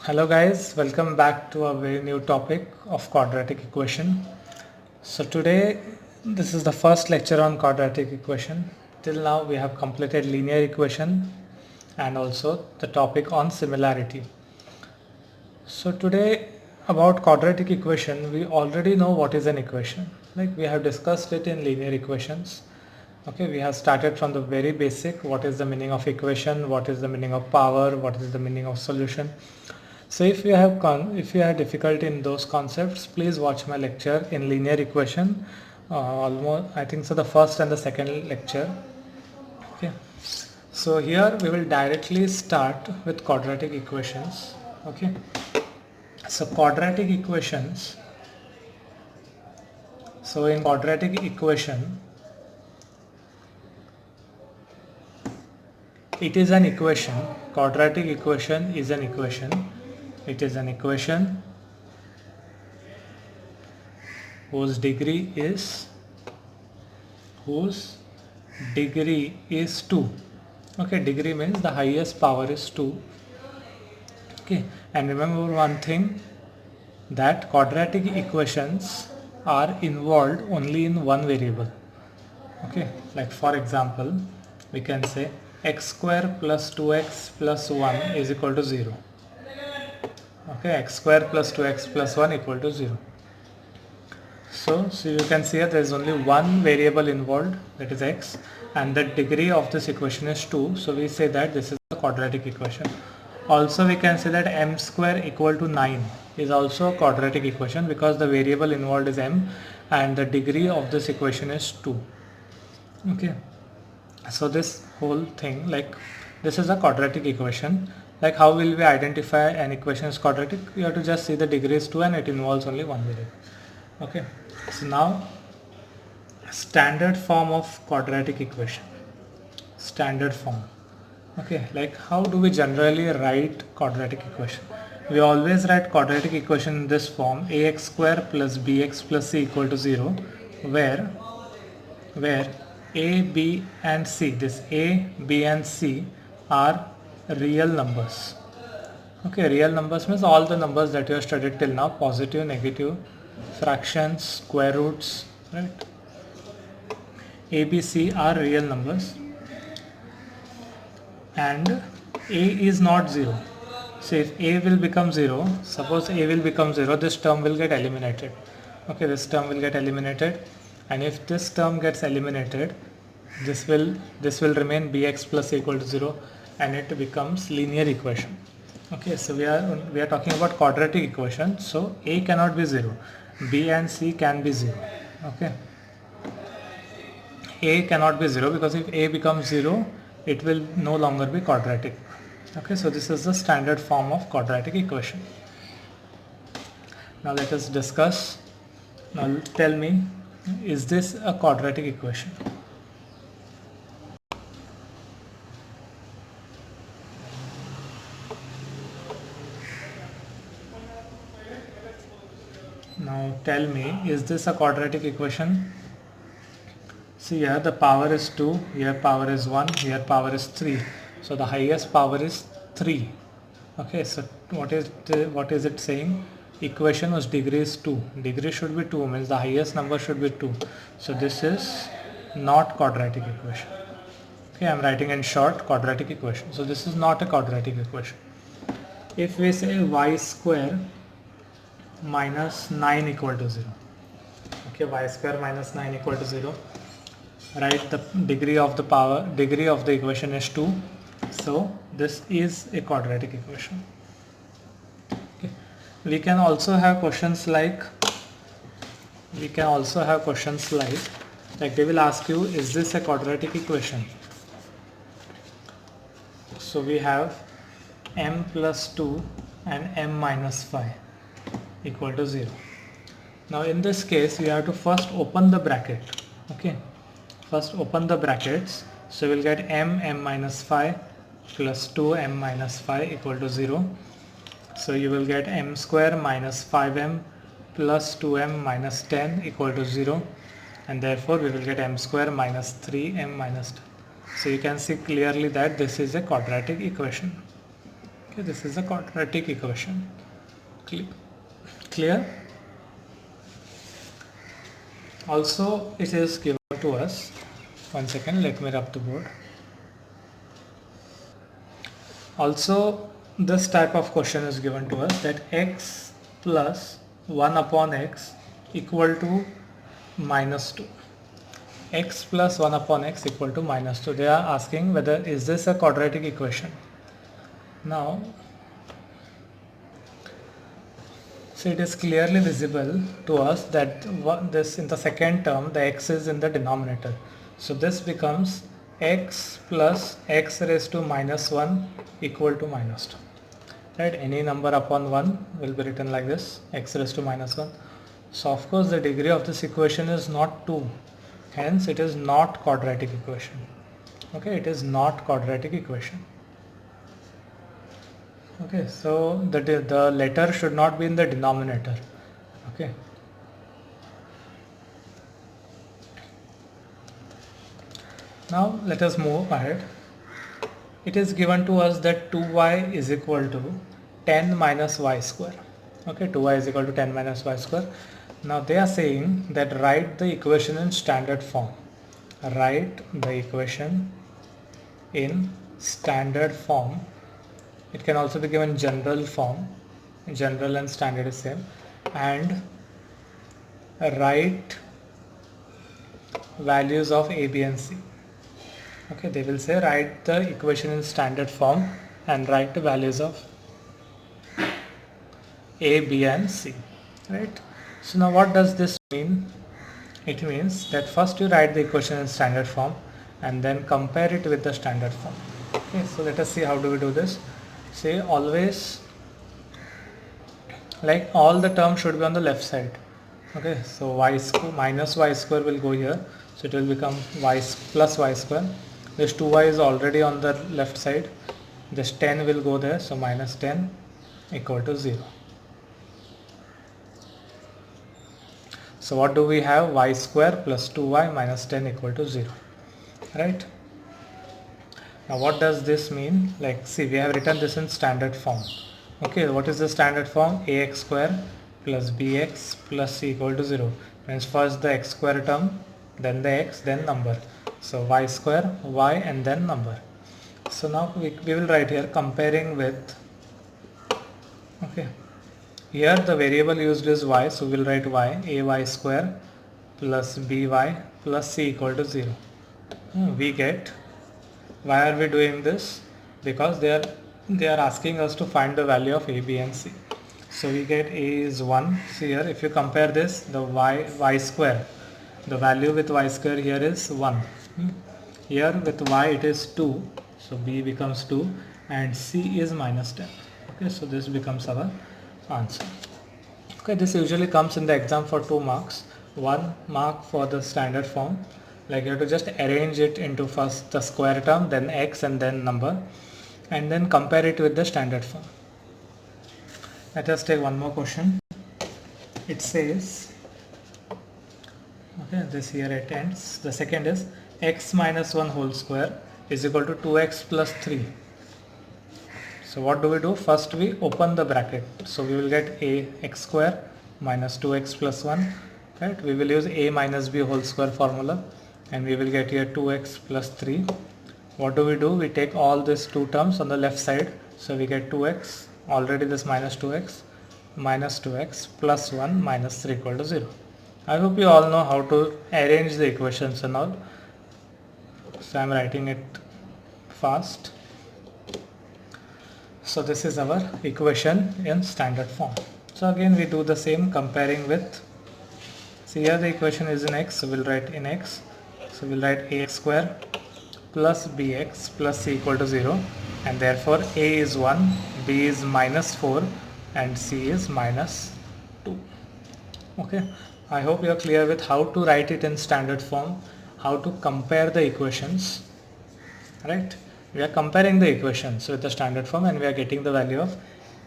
Hello guys, welcome back to a very new topic of quadratic equation. So today this is the first lecture on quadratic equation. Till now we have completed linear equation and also the topic on similarity. So today about quadratic equation, we already know what is an equation. Like we have discussed it in linear equations. Okay, we have started from the very basic, what is the meaning of equation, what is the meaning of power, what is the meaning of solution. So if you have difficulty in those concepts, please watch my lecture in linear equation. Almost I think so the first and the second lecture. Okay. So here we will directly start with quadratic equations. Okay. So quadratic equations. So in quadratic equation, it is an equation. Quadratic equation is an equation. It is an equation whose degree is 2. Okay, degree means the highest power is 2. Okay, and remember one thing, that quadratic equations are involved only in one variable. Okay, like for example we can say x square plus 2x plus 1 is equal to 0. Okay, x square plus 2x plus 1 equal to 0. So you can see there is only one variable involved, that is x, and the degree of this equation is 2. So we say that this is a quadratic equation. Also we can say that m square equal to 9 is also a quadratic equation because the variable involved is m and the degree of this equation is 2. Okay, so this whole thing, like this is a quadratic equation. Like how will we identify an equation is quadratic? You have to just see the degree is 2 and it involves only one variable. Okay, so now standard form of quadratic equation. Standard form. Okay, like how do we generally write quadratic equation? We always write quadratic equation in this form: ax square plus bx plus c equal to 0, where a, b and c, this a, b and c are real numbers. Okay, real numbers means all the numbers that you have studied till now: positive, negative, fractions, square roots, right? A, B, C are real numbers and a is not 0. So if a will become 0, suppose a will become 0, this term will get eliminated. Okay, this term will get eliminated, and if this term gets eliminated, this will remain bx plus equal to 0 and it becomes linear equation. Okay, so we are talking about quadratic equation. So a cannot be 0, b and c can be 0. Okay, a cannot be 0 because if a becomes 0, it will no longer be quadratic. Okay, so this is the standard form of quadratic equation. Now let us discuss. Now tell me, is this a quadratic equation? Now tell me, is this a quadratic equation? See, here the power is 2, here power is 1, here power is 3. So the highest power is 3. Okay, so what is it saying? Equation whose degree is 2. Degree should be 2, means the highest number should be 2. So this is not quadratic equation. Okay, I am writing in short quadratic equation. So this is not a quadratic equation. If we say y square minus 9 equal to 0. Okay, y square minus 9 equal to 0. Right, the degree of the equation is 2. So this is a quadratic equation. Okay. We can also have questions like they will ask you, is this a quadratic equation? So we have m plus 2 and m minus 5 equal to 0. Now in this case you have to first open the bracket. Okay, first open the brackets. So we'll get m minus 5 plus 2m minus 5 equal to 0. So you will get m square minus 5m plus 2m minus 10 equal to 0, and therefore we will get m square minus 3m minus 10. So you can see clearly that this is a quadratic equation. Okay, this is a quadratic equation. Clear? Also, it is given to us. One second, let me rub the board. Also, this type of question is given to us that x plus 1 upon x equal to minus 2. X plus 1 upon x equal to minus 2. They are asking whether is this a quadratic equation. Now, so it is clearly visible to us that this in the second term the x is in the denominator. So this becomes x plus x raised to minus 1 equal to minus 2. Right, any number upon 1 will be written like this, x raised to minus 1. So of course the degree of this equation is not 2, hence it is not quadratic equation. Okay, it is not quadratic equation. Okay, so the letter should not be in the denominator. Okay, now let us move ahead. It is given to us that 2y is equal to 10 minus y square. Okay, 2y is equal to 10 minus y square. Now they are saying that write the equation in standard form. Write the equation in standard form. It can also be given general form. General and standard is same. And write values of a, b and c. Okay, they will say write the equation in standard form and write the values of a, b and c. Right. So now what does this mean? It means that first you write the equation in standard form and then compare it with the standard form. Okay, so let us see how do we do this. Say always, like all the terms should be on the left side. Okay, so y square minus y square will go here, so it will become y plus y square. This 2y is already on the left side, this 10 will go there, so minus 10 equal to 0. So what do we have? Y square plus 2y minus 10 equal to 0. Right? Now what does this mean? Like, see, we have written this in standard form. Okay, what is the standard form? Ax square plus bx plus c equal to 0. Means first the x square term, then the x, then number. So y square, y and then number. So now we will write here comparing with, okay, here the variable used is y, so we will write y, ay square plus by plus c equal to 0. We get, why are we doing this? Because they are asking us to find the value of a, b and c. So we get a is 1. See here, if you compare this, the y square, the value with y square here is 1. Here with y it is 2, so b becomes 2 and c is minus 10. Okay, so this becomes our answer. Okay, this usually comes in the exam for 2 marks. 1 mark for the standard form, like you have to just arrange it into first the square term, then x and then number, and then compare it with the standard form. Let us take one more question. It says, okay, this here it ends. The second is x minus 1 whole square is equal to 2x plus 3. So what do we do? First we open the bracket. So we will get a x square minus 2x plus 1. Right? We will use a minus b whole square formula and we will get here 2x plus 3. What do? We take all these two terms on the left side. So we get 2x, already this minus 2x plus 1 minus 3 equal to 0. I hope you all know how to arrange the equations and all. So I am writing it fast. So this is our equation in standard form. So again we do the same, comparing with, see here the equation is in x, so we'll write in x. So we'll write ax square plus bx plus c equal to 0, and therefore a is 1, b is minus 4 and c is minus 2. Okay, I hope you are clear with how to write it in standard form, how to compare the equations, right? We are comparing the equations with the standard form and we are getting the value of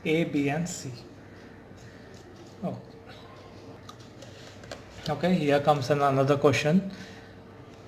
a, b and c. Oh. Okay, here comes another question.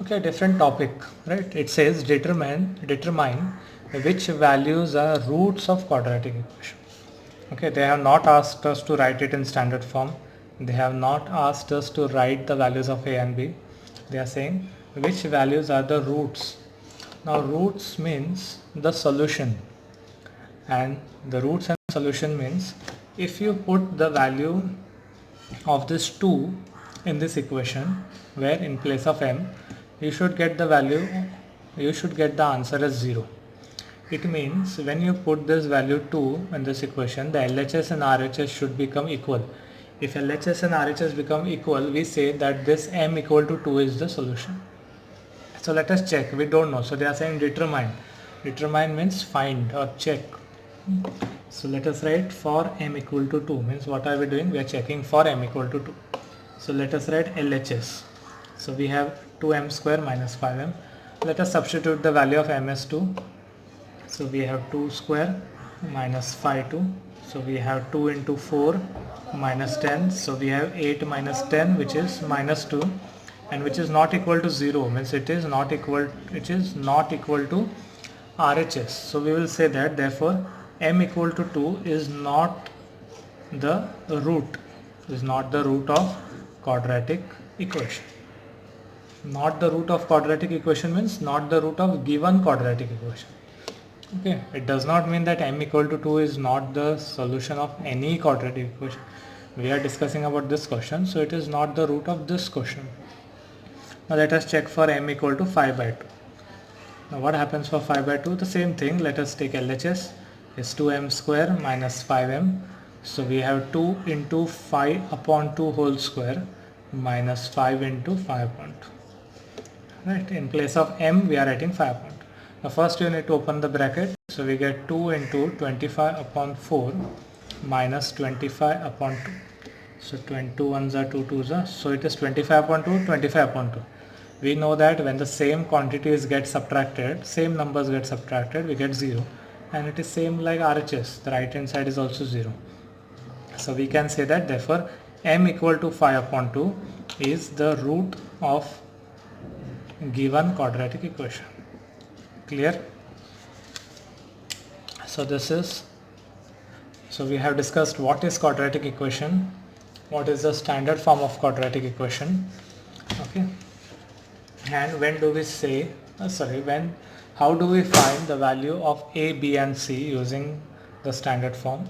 Okay, different topic, right? It says determine which values are roots of quadratic equation. Okay, they have not asked us to write it in standard form. They have not asked us to write the values of a and b. They are saying which values are the roots. Now roots means the solution, and the roots and solution means if you put the value of this 2 in this equation, where in place of m you should get the value, you should get the answer as 0. It means when you put this value 2 in this equation, the LHS and RHS should become equal. If LHS and RHS become equal, we say that this m equal to 2 is the solution. So let us check. We don't know. So they are saying determine. Determine means find or check. So let us write for m equal to 2. Means what are we doing? We are checking for m equal to 2. So let us write LHS. So we have 2m square minus 5m. Let us substitute the value of m as 2. So we have 2 square minus 5 2. So we have 2 into 4 minus 10. So we have 8 minus 10, which is minus 2, and which is not equal to 0. Means it is not equal to RHS. So we will say that therefore m equal to 2 is not the root, of quadratic equation. Not the root of quadratic equation means not the root of given quadratic equation. Okay, it does not mean that m equal to 2 is not the solution of any quadratic equation. We are discussing about this question, so it is not the root of this question. Now let us check for m equal to 5 by 2. Now what happens for 5 by 2? The same thing. Let us take LHS is 2m square minus 5m. So we have 2 into 5 upon 2 whole square minus 5 into 5 upon 2. Right, in place of m we are writing 5 upon 2. Now first you need to open the bracket. So we get 2 into 25 upon 4 minus 25 upon 2. So 2 ones are 2 twos are. So it is 25 upon 2, 25 upon 2. We know that when the same quantities get subtracted, same numbers get subtracted, we get 0. And it is same like RHS. The right hand side is also 0. So we can say that therefore m equal to 5 upon 2 is the root of given quadratic equation. Clear? So we have discussed what is quadratic equation, what is the standard form of quadratic equation, okay, and when do we say, how do we find the value of a, b and c using the standard form.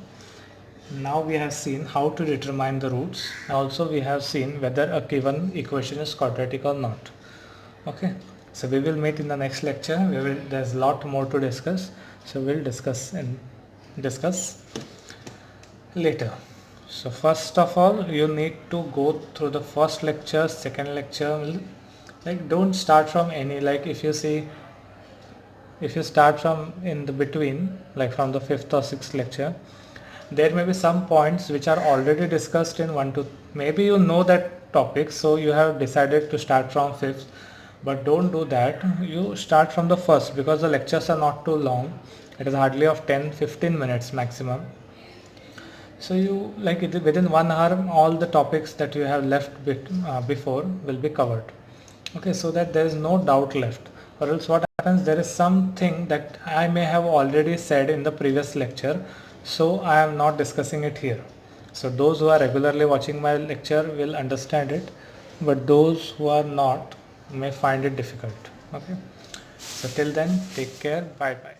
Now we have seen how to determine the roots. Also we have seen whether a given equation is quadratic or not. Okay, so we will meet in the next lecture. There's a lot more to discuss, so we'll discuss later. So first of all, you need to go through the first lecture, second lecture. Like don't start from any, like if you start from in the between, like from the 5th or 6th lecture, there may be some points which are already discussed in 1 to, maybe you know that topic, so you have decided to start from 5th, but don't do that. You start from the first, because the lectures are not too long. It is hardly of 10-15 minutes maximum. So you, like within 1 hour, all the topics that you have left before will be covered. Okay, so that there is no doubt left. Or else what happens, there is something that I may have already said in the previous lecture, so I am not discussing it here. So those who are regularly watching my lecture will understand it, but those who are not may find it difficult. Okay, so till then, take care. Bye bye.